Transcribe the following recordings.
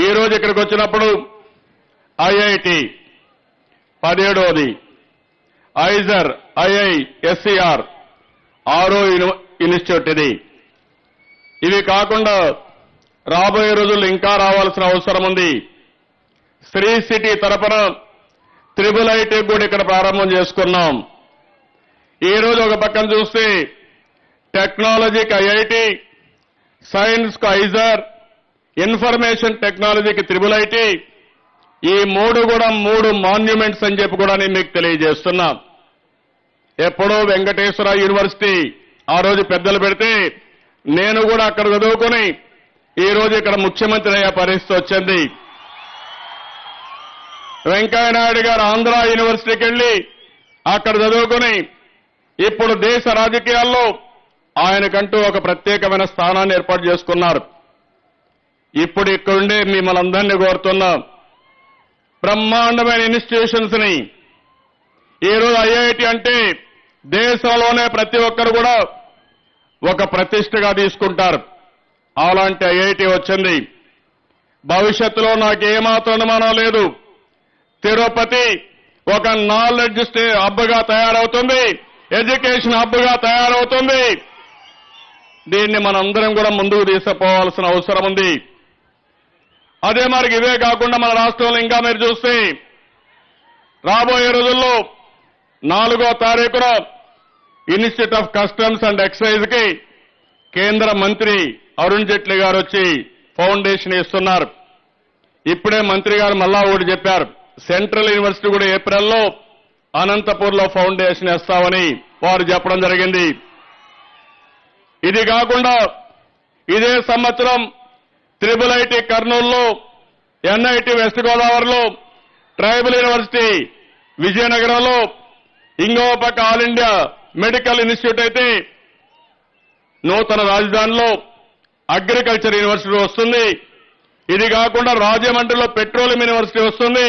ఈ రోజు ఇక్కడికి వచ్చినప్పుడు ఐఐటి 17వది, ఐజర్ ఐఐఎస్సిఆర్ 6వ ఇన్స్టిట్యూట్ ఇది. ఇవి కాకుండా రాబోయే రోజుల్లో ఇంకా రావాల్సిన అవసరం ఉంది. శ్రీ సిటీ తరపున త్రిబుల్ ఐటీ కూడా ఇక్కడ ప్రారంభం చేసుకున్నాం. ఈ రోజు ఒక పక్కన చూస్తే టెక్నాలజీకి ఐఐటి, సైన్స్కు ఐజర్, ఇన్ఫర్మేషన్ టెక్నాలజీకి త్రిబుల్ ఐటీ, ఈ మూడు కూడా 3 మాన్యుమెంట్స్ అని చెప్పి కూడా నేను మీకు తెలియజేస్తున్నా. ఎప్పుడో వెంకటేశ్వర యూనివర్సిటీ ఆ రోజు పెద్దలు పెడితే నేను కూడా అక్కడ చదువుకుని ఈ రోజు ఇక్కడ ముఖ్యమంత్రి అయ్యే పరిస్థితి వచ్చింది. వెంకయ్యనాయుడు గారు ఆంధ్ర యూనివర్సిటీకి వెళ్లి అక్కడ చదువుకుని ఇప్పుడు దేశ రాజకీయాల్లో ఆయనకంటూ ఒక ప్రత్యేకమైన స్థానాన్ని ఏర్పాటు చేసుకున్నారు. ఇప్పుడు ఇక్కడుండే మిమ్మల్ని అందరినీ కోరుతున్నా, బ్రహ్మాండమైన ఇన్స్టిట్యూషన్స్ ని ఈరోజు ఐఐటి అంటే దేశంలోనే ప్రతి ఒక్కరు కూడా ఒక ప్రతిష్టగా తీసుకుంటారు. అలాంటి ఐఐటి వచ్చింది. భవిష్యత్తులో నాకు ఏమాత్రం అనుమానం లేదు, తిరుపతి ఒక నాలెడ్జ్ హబ్గా తయారవుతుంది, ఎడ్యుకేషన్ హబ్గా తయారవుతుంది. దీన్ని మనందరం కూడా ముందుకు తీసుకుపోవాల్సిన అవసరం ఉంది. అదే మరి ఇవే కాకుండా మన రాష్ట్రంలో ఇంకా మీరు చూస్తే రాబోయే రోజుల్లో 4వ తారీఖున institute of customs and excise కి కేంద్ర మంత్రి అరుణ్ జైట్లీ గారు వచ్చి ఫౌండేషన్ ఇస్తున్నారు. ఇప్పుడే మంత్రి గారు మళ్ళా ఒకటి చెప్పారు, సెంట్రల్ యూనివర్సిటీ కూడా ఏప్రిల్లో అనంతపూర్లో ఫౌండేషన్ ఇస్తామని వారు చెప్పడం జరిగింది. ఇది కాకుండా ఇదే సంవత్సరం త్రిబుల్ ఐటీ కర్నూలులో, ఎన్ఐటి వెస్ట్ గోదావరిలో, ట్రైబల్ యూనివర్సిటీ విజయనగరంలో, ఇంకో పక్క ఆల్ ఇండియా మెడికల్ ఇన్స్టిట్యూట్ అయితే నూతన రాజధానిలో అగ్రికల్చర్ యూనివర్సిటీ వస్తుంది. ఇది కాకుండా రాజమండ్రిలో పెట్రోలియం యూనివర్సిటీ వస్తుంది.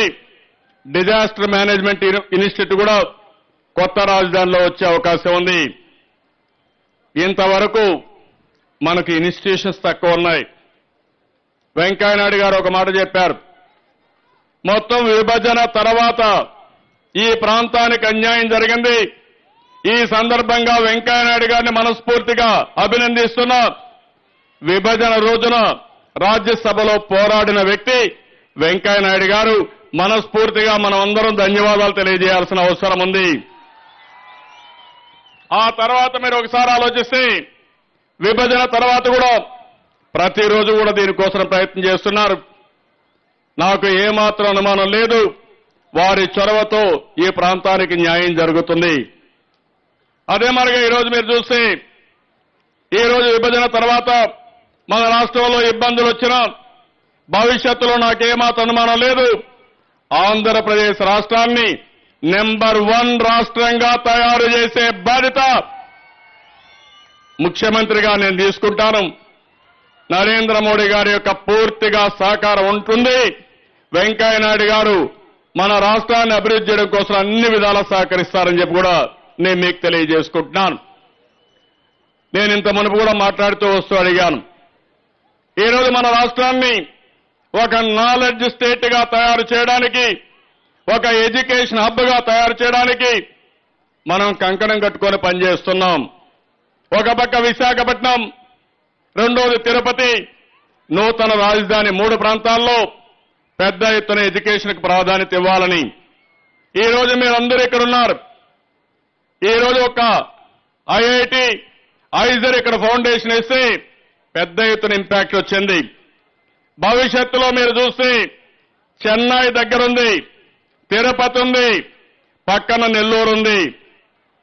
డిజాస్టర్ మేనేజ్మెంట్ ఇన్స్టిట్యూట్ కూడా కొత్త రాజధానిలో వచ్చే అవకాశం ఉంది. ఇంతవరకు మనకు ఇన్స్టిట్యూషన్స్ తక్కువ ఉన్నాయి. వెంకయ్యనాయుడు గారు ఒక మాట చెప్పారు, మొత్తం విభజన తర్వాత ఈ ప్రాంతానికి అన్యాయం జరిగింది. ఈ సందర్భంగా వెంకయ్యనాయుడు గారిని మనస్ఫూర్తిగా అభినందిస్తున్నా. విభజన రోజున రాజ్యసభలో పోరాడిన వ్యక్తి వెంకయ్యనాయుడు గారు. మనస్ఫూర్తిగా మనం అందరం ధన్యవాదాలు తెలియజేయాల్సిన అవసరం ఉంది. ఆ తర్వాత మీరు ఒకసారి ఆలోచిస్తే విభజన తర్వాత కూడా ప్రతిరోజు కూడా దీనికోసం ప్రయత్నం చేస్తున్నారు. నాకు ఏమాత్రం అనుమానం లేదు, వారి చొరవతో ఈ ప్రాంతానికి న్యాయం జరుగుతుంది. అదే మరిగా ఈరోజు మీరు చూస్తే ఈరోజు విభజన తర్వాత మన రాష్ట్రంలో ఇబ్బందులు వచ్చినా భవిష్యత్తులో నాకేమాత్రం అనుమానం లేదు, ఆంధ్రప్రదేశ్ రాష్ట్రాన్ని నెంబర్ 1 రాష్ట్రంగా తయారు చేసే బాధ్యత ముఖ్యమంత్రిగా నేను తీసుకుంటాను. నరేంద్ర మోడీ గారి యొక్క పూర్తిగా సహకారం ఉంటుంది. వెంకయ్యనాయుడు గారు మన రాష్ట్రాన్ని అభివృద్ధి చేయడం కోసం అన్ని విధాలా సహకరిస్తారని చెప్పి కూడా నేను మీకు తెలియజేసుకుంటున్నాను. నేను ఇంత మునుపు కూడా మాట్లాడుతూ వస్తూ అడిగాను, ఈరోజు మన రాష్ట్రాన్ని ఒక నాలెడ్జ్ స్టేట్ గా తయారు చేయడానికి, ఒక ఎడ్యుకేషన్ హబ్ గా తయారు చేయడానికి మనం కంకణం కట్టుకొని పనిచేస్తున్నాం. ఒక పక్క విశాఖపట్నం, రెండోది తిరుపతి, నూతన రాజధాని 3 ప్రాంతాల్లో పెద్ద ఎత్తున ఎడ్యుకేషన్కి ప్రాధాన్యత ఇవ్వాలని ఈరోజు మీరందరూ ఇక్కడ ఉన్నారు. ఈరోజు ఒక ఐఐటి, ఐజర్ ఇక్కడ ఫౌండేషన్ వేస్తే పెద్ద ఎత్తున ఇంపాక్ట్ వచ్చింది. భవిష్యత్తులో మీరు చూస్తే చెన్నై దగ్గరుంది, తిరుపతి ఉంది, పక్కన నెల్లూరు ఉంది.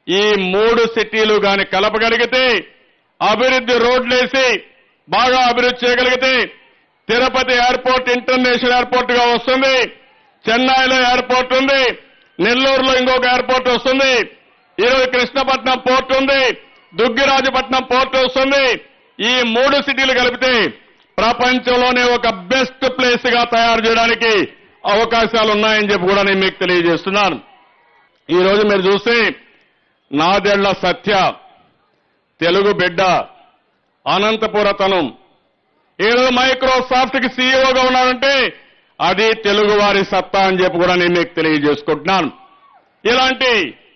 ఈ 3 సిటీలు గాని కలపగలిగితే, అభివృద్ధి రోడ్లేసి బాగా అభివృద్ధి చేయగలిగితే తిరుపతి ఎయిర్పోర్ట్ ఇంటర్నేషనల్ ఎయిర్పోర్ట్ గా వస్తుంది, చెన్నైలో ఎయిర్పోర్ట్ ఉంది, నెల్లూరులో ఇంకొక ఎయిర్పోర్ట్ వస్తుంది, ఈరోజు కృష్ణపట్నం పోర్ట్ ఉంది, దుగ్గిరాజపట్నం పోర్ట్ వస్తుంది. ఈ 3 సిటీలు కలిపితే ప్రపంచంలోనే ఒక బెస్ట్ ప్లేస్ గా తయారు చేయడానికి అవకాశాలు ఉన్నాయని చెప్పి కూడా నేను మీకు తెలియజేస్తున్నాను. ఈ రోజు మీరు చూస్తే నాదెళ్ల సత్య తెలుగు బిడ్డ, అనంతపురతనం, ఈరోజు మైక్రోసాఫ్ట్ కి సీఈఓగా ఉన్నాడంటే అది తెలుగువారి సత్తా అని చెప్పి కూడా నేను మీకు తెలియజేసుకుంటున్నాను. ఇలాంటి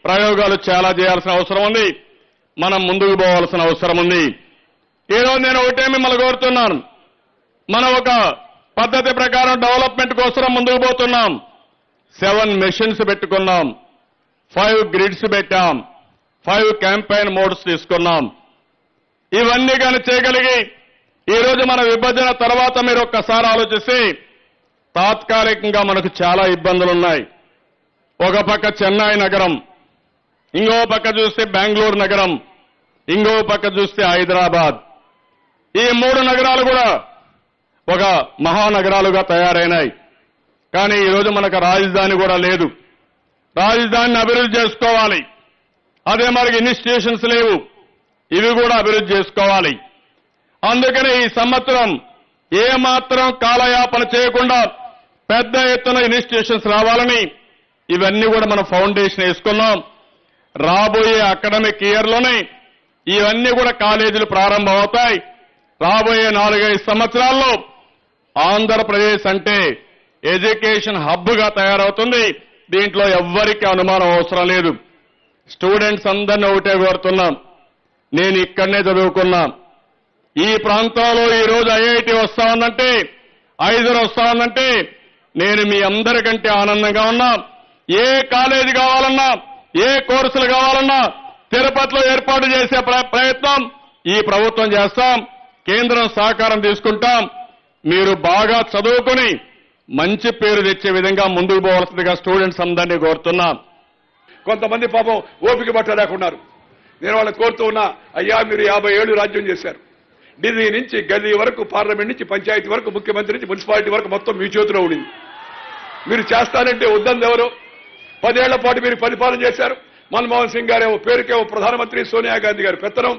ప్రయోగాలు చాలా చేయాల్సిన అవసరం ఉంది. మనం ముందుకు పోవాల్సిన అవసరం ఉంది. ఈరోజు నేను ఒకటే మిమ్మల్ని కోరుతున్నాను. మనం ఒక పద్ధతి ప్రకారం డెవలప్మెంట్ కోసం ముందుకు పోతున్నాం. 7 మెషిన్స్ పెట్టుకున్నాం, 5 గ్రిడ్స్ పెట్టాం, 5 క్యాంపెయిన్ మోడ్స్ తీసుకున్నాం. ఇవన్నీ కానీ చేయగలిగి ఈరోజు మన విభజన తర్వాత మీరు ఒక్కసారి ఆలోచిస్తే తాత్కాలికంగా మనకు చాలా ఇబ్బందులున్నాయి. ఒక పక్క చెన్నై నగరం, ఇంకో పక్క చూస్తే బెంగళూరు నగరం, ఇంకో పక్క చూస్తే హైదరాబాద్. ఈ 3 నగరాలు కూడా ఒక మహానగరాలుగా తయారైనాయి. కానీ ఈరోజు మనకు రాజధాని కూడా లేదు. రాజధానిని అభివృద్ధి చేసుకోవాలి. అదే మనకి ఇన్స్టిట్యూషన్స్ లేవు, ఇవి కూడా అభివృద్ధి చేసుకోవాలి. అందుకని ఈ సంవత్సరం ఏమాత్రం కాలయాపన చేయకుండా పెద్ద ఎత్తున ఇన్స్టిట్యూషన్స్ రావాలని ఇవన్నీ కూడా మనం ఫౌండేషన్ వేసుకున్నాం. రాబోయే అకాడమిక్ ఇయర్లోనే ఇవన్నీ కూడా కాలేజీలు ప్రారంభం అవుతాయి. రాబోయే 4-5 సంవత్సరాల్లో ఆంధ్రప్రదేశ్ అంటే ఎడ్యుకేషన్ హబ్గా తయారవుతుంది. దీంట్లో ఎవ్వరికీ అనుమానం అవసరం లేదు. స్టూడెంట్స్ అందరినీ ఒకటే కోరుతున్నాం, నేను ఇక్కడనే చదువుకున్నా, ఈ ప్రాంతంలో ఈరోజు ఐఐటి వస్తా ఉందంటే, ఐజర్ వస్తా ఉందంటే నేను మీ అందరికంటే ఆనందంగా ఉన్నా. ఏ కాలేజీ కావాలన్నా, ఏ కోర్సులు కావాలన్నా తిరుపతిలో ఏర్పాటు చేసే ప్రయత్నం ఈ ప్రభుత్వం చేస్తాం. కేంద్రం సహకారం తీసుకుంటాం. మీరు బాగా చదువుకుని మంచి పేరు తెచ్చే విధంగా ముందుకు పోవాల్సిందిగా స్టూడెంట్స్ అందరినీ కోరుతున్నాం. కొంతమంది పాపం ఓపిక పట్టలేకున్నారు. నేను వాళ్ళని కోరుతూ ఉన్నా, అయ్యా మీరు 50 ఏళ్లు రాజ్యం చేశారు. ఢిల్లీ నుంచి గల్లీ వరకు, పార్లమెంట్ నుంచి పంచాయతీ వరకు, ముఖ్యమంత్రి నుంచి మున్సిపాలిటీ వరకు మొత్తం మీ చేతిలో ఉండింది. మీరు చేస్తానంటే వద్దంది ఎవరు? 10 ఏళ్ల పాటు మీరు పరిపాలన చేశారు. మన్మోహన్ సింగ్ గారేమో పేరుకేమో ప్రధానమంత్రి, సోనియా గాంధీ గారి పెత్తనం.